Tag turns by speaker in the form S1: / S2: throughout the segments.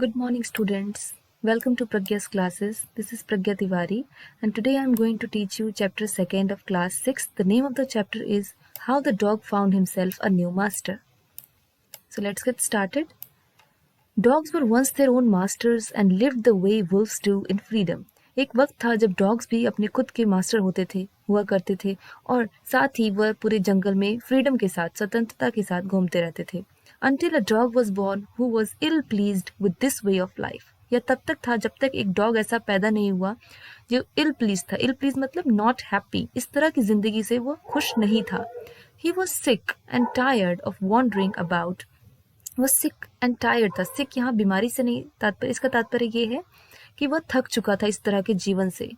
S1: Good morning, students. Welcome to Pragya's classes. This is Pragya Tiwari, and today I am going to teach you chapter 2nd of class 6. The name of the chapter is How the Dog Found Himself a New Master. So let's get started. Dogs were once their own masters and lived the way wolves do in freedom. एक वक्त था जब dogs भी अपने खुद के master हुआ करते थे और साथ ही वह पूरे जंगल में फ्रीडम के साथ स्वतंत्रता के साथ घूमते रहते थे. Until a dog was born who was ill pleased with this way of life. यह तब तक था जब तक एक डॉग ऐसा पैदा नहीं हुआ जो इल प्लीज था. इल प्लीज मतलब नॉट हैप्पी. इस तरह की जिंदगी से वो खुश नहीं था. He was sick and tired of wandering about. वो सिक एंड टायर्ड था. सिक यहाँ बीमारी से नहीं तात्पर्य, इसका तात्पर्य ये है कि वह थक चुका था इस तरह के जीवन से.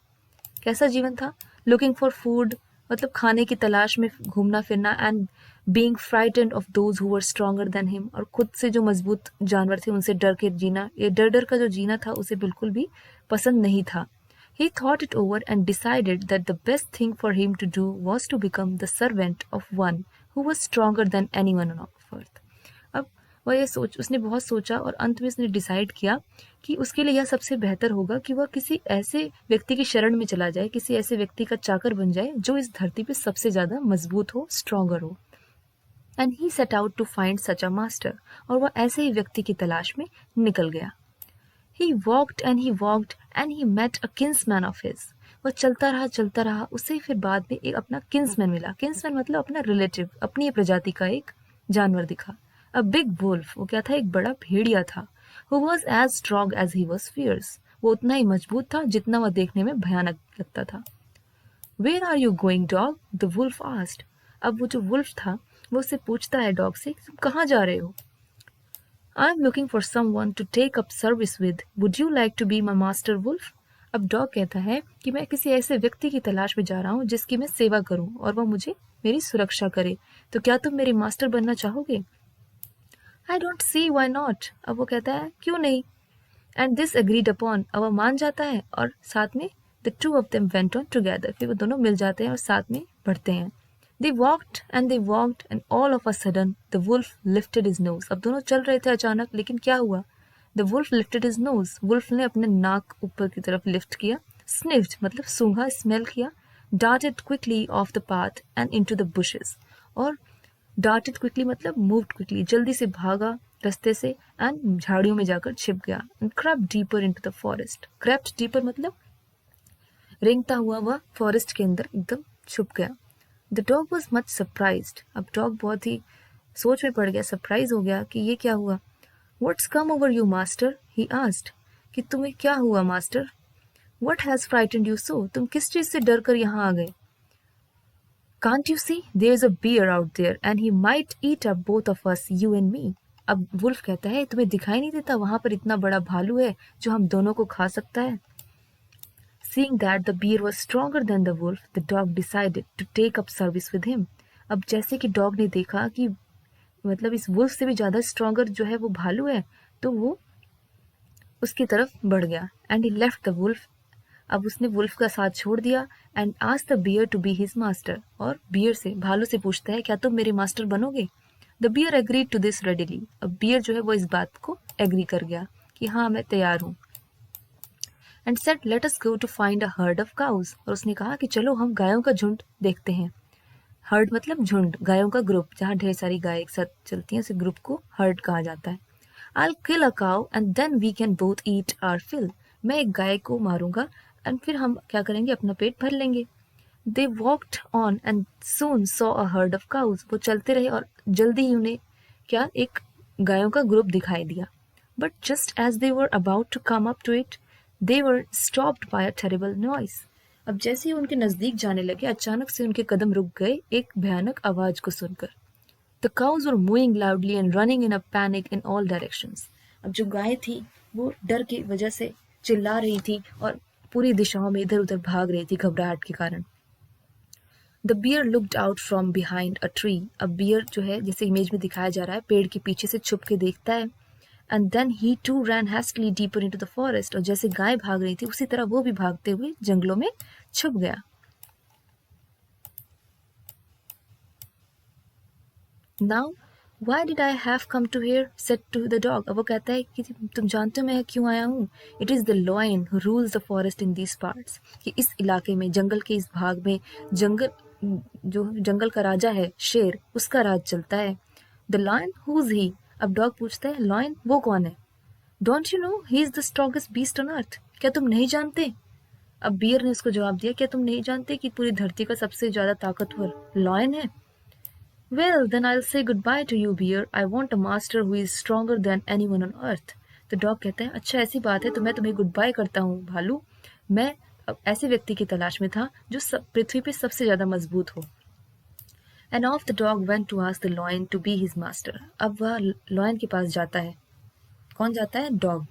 S1: कैसा जीवन था? लुकिंग फॉर फूड मतलब खाने की तलाश में घूमना फिरना, and being frightened of those who were stronger than him, और खुद से जो मजबूत जानवर थे उनसे डर के जीना. ये डर का जो जीना था उसे बिल्कुल भी पसंद नहीं था. He thought it over and decided that the best thing for him to do was to become the servant of one who was stronger than anyone on earth. अब वह उसने बहुत सोचा और अंत में उसने डिसाइड किया कि उसके लिए यह सबसे बेहतर होगा कि वह किसी ऐसे व्यक्ति की शरण में चला जाए, किसी ऐसे व्यक्ति का चाकर बन जाए जो इस धरती पे सबसे ज्यादा मजबूत हो, स्ट्रॉन्गर हो. And he set out to find such a master, और वह ऐसे ही व्यक्ति की तलाश में निकल गया. He walked and he met a kinsman of his. वह चलता रहा, उसे फिर बाद में एक अपना किन्समैन मिला. किन्समैन मतलब अपना रिलेटिव, अपनी प्रजाति का एक जानवर दिखा. A big wolf, वो क्या था? एक बड़ा भेड़िया था. Who was as strong as he was fierce. वो उतना ही मजबूत था जितना वह देखने में भयानक लगता था. Where are you going, dog? The wolf asked. अब वो जो वुल्फ था वो उससे पूछता है डॉग से, तुम कहाँ जा रहे हो? I'm looking for someone to take up service with. Would you like to be my master wolf? अब डॉग कहता है कि मैं किसी ऐसे व्यक्ति की तलाश में जा रहा हूँ जिसकी मैं सेवा करूँ और वह मुझे मेरी सुरक्षा करे. तो क्या तुम मेरे मास्टर बनना चाहोगे? I don't see why not. अब वो कहता है क्यों नहीं? And this agreed upon. अब वह मान जाता है और साथ में the two of them went on together. फिर वो दोनों मिल जाते हैं और साथ में बढ़ते हैं. They walked and all of a sudden the wolf lifted his nose. अब दोनों चल रहे थे अचानक, लेकिन क्या हुआ? The wolf lifted his nose. wolf ने अपने नाक ऊपर की तरफ लिफ्ट किया. Sniffed मतलब सूंघा, स्मेल किया. Darted quickly off the path and into the bushes. और darted quickly मतलब moved quickly, जल्दी से भागा रास्ते से, and झाड़ियों में जाकर छिप गया. And crept deeper into the forest. Crept deeper मतलब रेंगता हुआ वह फॉरेस्ट के अंदर एकदम छुप गया. The dog was much surprised. अब डॉग बहुत ही सोच में पड़ गया, सरप्राइज हो गया कि ये क्या हुआ. What's come over you, master? He asked. कि तुम्हें क्या हुआ master? What has frightened you so? तुम किस चीज से डर कर यहाँ आ गए? Can't you see? There's a bear out there and he might eat up both of us, you and me. अब वुल्फ कहता है तुम्हें दिखाई नहीं देता, वहां पर इतना बड़ा भालू है जो हम दोनों को खा सकता है. Seeing that the bear was stronger than the wolf, the dog decided to take up service with him. अब जैसे कि डॉग ने देखा कि मतलब इस वुल्फ से भी ज्यादा स्ट्रॉन्गर जो है वो भालू है, तो वो उसकी तरफ बढ़ गया. And he left the wolf. अब उसने वुल्फ का साथ छोड़ दिया. And asked the bear to be his master. और बियर से, भालू से पूछता है क्या तुम मेरे मास्टर बनोगे? The bear agreed to this readily. अब बियर जो है वो इस बात को एग्री कर गया कि हाँ मैं तैयार हूँ. And said let us go to find a herd of cows. और उसने कहा कि चलो हम गायों का झुंड देखते हैं. हर्ड मतलब झुंड, गायों का ग्रुप, जहाँ ढेर सारी गाय एक साथ चलती हैं, उसे ग्रुप को हर्ड कहा जाता है. I'll kill a cow and then we can both eat our fill. मैं एक गाय को मारूंगा एंड फिर हम क्या करेंगे, अपना पेट भर लेंगे. They walked on and soon saw a herd of cows. वो चलते रहे और जल्दी ही उन्हें क्या एक गायों का ग्रुप दिखाई दिया. But just as they were about to come up to it, they were stopped by a terrible noise. अब जैसे ही उनके नजदीक जाने लगे, अचानक से उनके कदम रुक गए एक भयानक आवाज को सुनकर. The cows were mooing loudly and running in a panic in all directions. अब जो गाय थी वो डर की वजह से चिल्ला रही थी और पूरी दिशाओं में इधर उधर भाग रही थी घबराहट के कारण. The bear looked out from behind a tree. अब बियर जो है जैसे इमेज में दिखाया जा रहा है, पेड़ के पीछे से छुप के देखता है. And then he too ran hastily deeper into the forest. और जैसे गाय भाग रही थी उसी तरह वो भी भागते हुए जंगलों में छुप गया. Now Why did I have come to here? said to the dog. अब वो कहता है कि तुम जानते हो मैं क्यों आया हूँ? It is the lion who rules the forest in these parts. कि इस इलाके में, जंगल के इस भाग में, जो जंगल का राजा है, शेर, उसका राज चलता है. The lion, who's he? अब डॉग पूछता है, lion वो कौन है? Don't you know he is the strongest beast on earth? क्या तुम नहीं जानते? अब बियर ने उसको जवाब दिया, क्या तुम नहीं जानते कि पूरी धरती का सबसे ज्यादा ताकतवर लॉयन है? Well, then I'll say goodbye to you, Bear. I want a master who is stronger than anyone on earth. तो डॉग कहता है, अच्छा ऐसी बात है तो मैं तुम्हें गुड बाय करता हूँ भालू. मैं अब ऐसे व्यक्ति की तलाश में था जो पृथ्वी पे सबसे ज्यादा मजबूत हो. And off the dog went to ask the lion to be his master. अब वह लॉयन के पास जाता है. कौन जाता है? डॉग.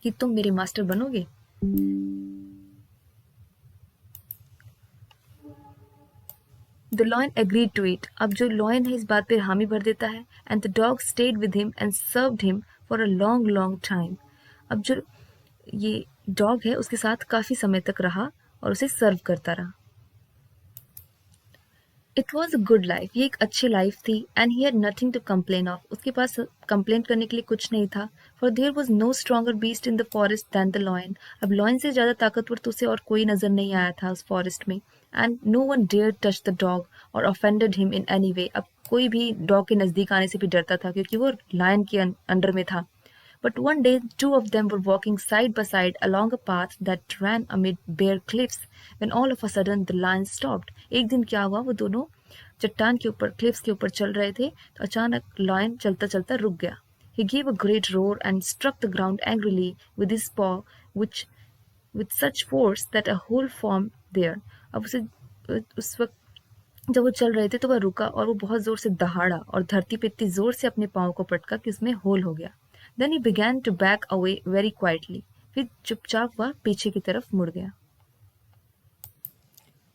S1: कि तुम मेरे मास्टर बनोगे? The lion agreed to it. अब जो lion है इस बात पे हामी भर देता है. And the dog stayed with him and served him for a long, long time. अब जो ये डॉग है उसके साथ काफी समय तक रहा और उसे सर्व करता रहा. It was a good life. ये एक अच्छी लाइफ थी. And he had nothing to complain of. उसके पास कंप्लेन करने के लिए कुछ नहीं था. For there was no stronger beast in the forest than the lion. अब लॉयन से ज्यादा ताकतवर तो उसे और कोई नजर नहीं आया था उस फॉरेस्ट में. And no one dare touch the dog or offended him in any way. अब कोई भी डॉग के नजदीक आने से भी डरता था क्योंकि वो लायन के अंडर में था. But one day, two of them were walking side by side along a path that ran amid bare cliffs, when all of a sudden the lion stopped. एक दिन क्या हुआ, वो दोनों चट्टान के ऊपर, क्लिफ्स के ऊपर चल रहे थे तो अचानक लायन चलता चलता रुक गया. He gave a great roar and struck the ground angrily with his paw, which with such force that a hole formed there. अब उस वक्त जब वो चल रहे थे तो वह रुका और वो बहुत जोर से दहाड़ा और धरती पे इतनी जोर से अपने पाँव को पटका कि उसमें होल हो गया. Then he began to back away very quietly. फिर चुपचाप वह पीछे की तरफ मुड़ गया.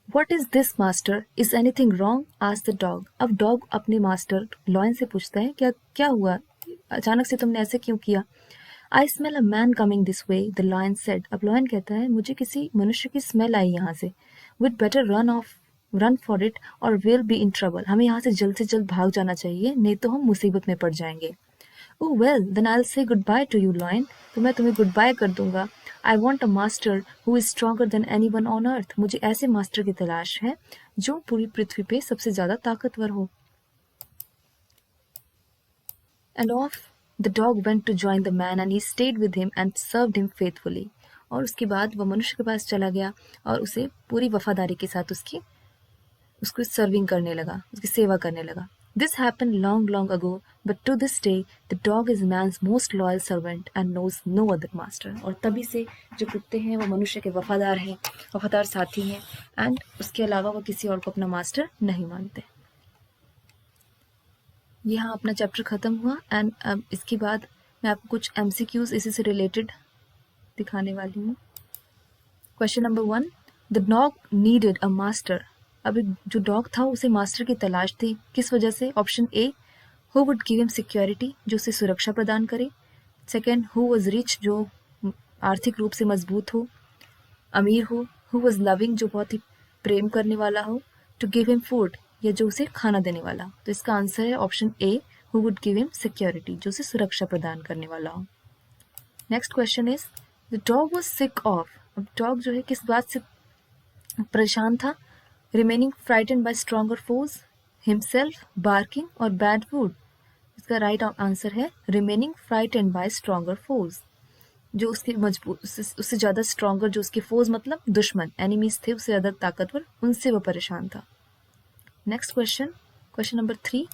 S1: What is this, master? Is anything wrong? asked the dog. अब डॉग अपने मास्टर लॉयन से पूछता है, क्या क्या हुआ? अचानक से तुमने ऐसे क्यों किया? I smell a man coming this way, the lion said. अब लॉयन कहता है, मुझे किसी मनुष्य की स्मेल आई यहाँ से. We'd better run for it or we'll be in trouble. हमें यहाँ से जल्द भाग जाना चाहिए, नहीं तो हम मुसीबत में पड़ जाएंगे. Oh well, then I'll say goodbye to you, lion. तो मैं तुम्हें गुड बाय कर दूंगा. I want a master who is stronger than anyone on earth. मुझे ऐसे मास्टर की तलाश है जो पूरी पृथ्वी पे सबसे ज्यादा ताकतवर हो. And off the dog went to join the man and he stayed with him and served him faithfully. और उसके बाद वह मनुष्य के पास चला गया और उसे पूरी वफादारी के साथ उसको सर्विंग करने लगा, उसकी सेवा करने लगा. This happened long, long ago, but to this day, the dog is man's most loyal servant and knows no other master. और तभी से जो कुत्ते हैं वो मनुष्य के वफादार हैं, वफादार साथी हैं, एंड उसके अलावा वो किसी और को अपना मास्टर नहीं मानते. यहाँ अपना चैप्टर खत्म हुआ. एंड अब इसके बाद मैं आपको कुछ MCQs इसी से रिलेटेड दिखाने वाली हूँ. Question number 1. The dog needed a master. अब जो डॉग था उसे मास्टर की तलाश थी. किस वजह से? Option A, who would give him security, जो उसे सुरक्षा प्रदान करे. सेकेंड, हु वॉज रिच, जो आर्थिक रूप से मजबूत हो, अमीर हो. हु वॉज लविंग, जो बहुत ही प्रेम करने वाला हो. टू गिव हिम फूड, या जो उसे खाना देने वाला हो. तो इसका आंसर है option A, who would give him security, जो उसे सुरक्षा प्रदान करने वाला हो. Next question is, the dog was sick of. अब डॉग जो है किस बात से परेशान था? remaining frightened by stronger foes, himself, barking और bad food. इसका राइट आंसर है remaining frightened by stronger foes. जो उसके मजबूत, उससे ज़्यादा स्ट्रॉन्गर, जो उसके फोज मतलब दुश्मन, एनिमीज थे, उससे ज़्यादा ताकतवर, उनसे वो परेशान था. Next question number 3.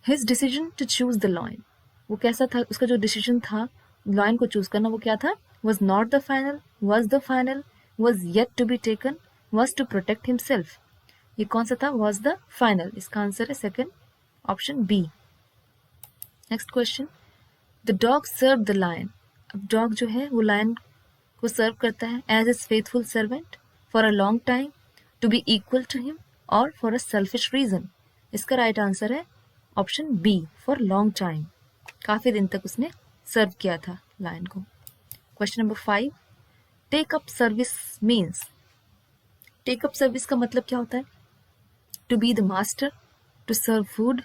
S1: His decision to choose the lion. वो कैसा था? उसका जो डिसीजन था लॉयन को चूज करना, वो क्या था? Was not the final, was the final, was yet to be taken, was to protect himself. ये कौन सा था? was the final. इसका आंसर है second, option B. Next question, the dog serve the lion. अब डॉग जो है वो लायन को सर्व करता है as his faithful servant, for a long time, to be equal to him, और फॉर अ सेल्फिश रीजन. इसका राइट आंसर है option B, for long time. काफी दिन तक उसने सर्व किया था लायन को. Question number 5. Take up service means. Take up service का मतलब क्या होता है? To be the master, to serve food,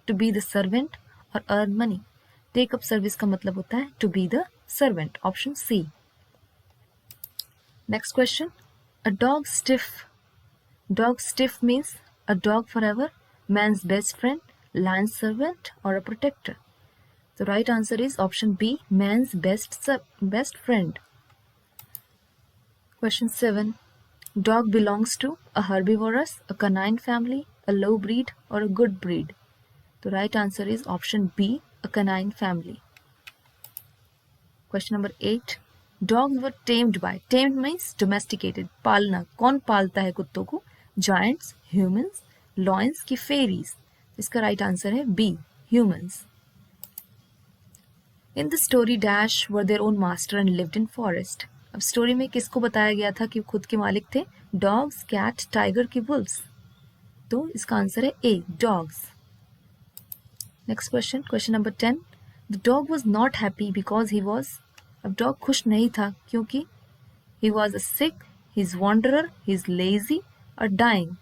S1: to be the servant or earn money? Take up service का मतलब होता है to be the servant. Option C. Next question. A dog stiff. Dog stiff means a dog forever, man's best friend, lion's servant, or a protector. The right answer is option B, man's best friend. Question 7. Dog belongs to a herbivorous, a canine family, a low breed, or a good breed. The right answer is option B, a canine family. Question number 8. Dogs were tamed by. Tamed means domesticated. पालना. कौन पालता है कुत्तों को? Giants, humans, lions की fairies. इसका right answer है B, humans. In the story Dash were their own master and lived in forest. अब स्टोरी में किसको बताया गया था कि खुद के मालिक थे? डॉग्स, कैट, टाइगर की वुल्व्स. तो इसका आंसर है A, dogs. Next question, question number 10. The dog was not happy because he was. अब डॉग खुश नहीं था क्योंकि he was a sick, he is wanderer, he is lazy or dying.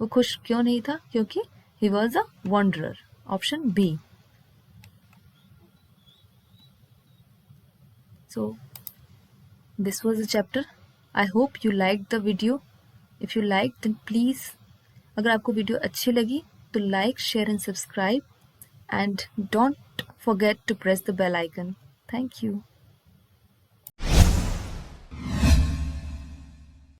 S1: वो खुश क्यों नहीं था? क्योंकि he was a wanderer. Option B. So this was the chapter. I hope you liked the video. If you liked, then please, अगर आपको video अच्छी लगी तो like, share and subscribe, and don't forget to press the bell icon. Thank you.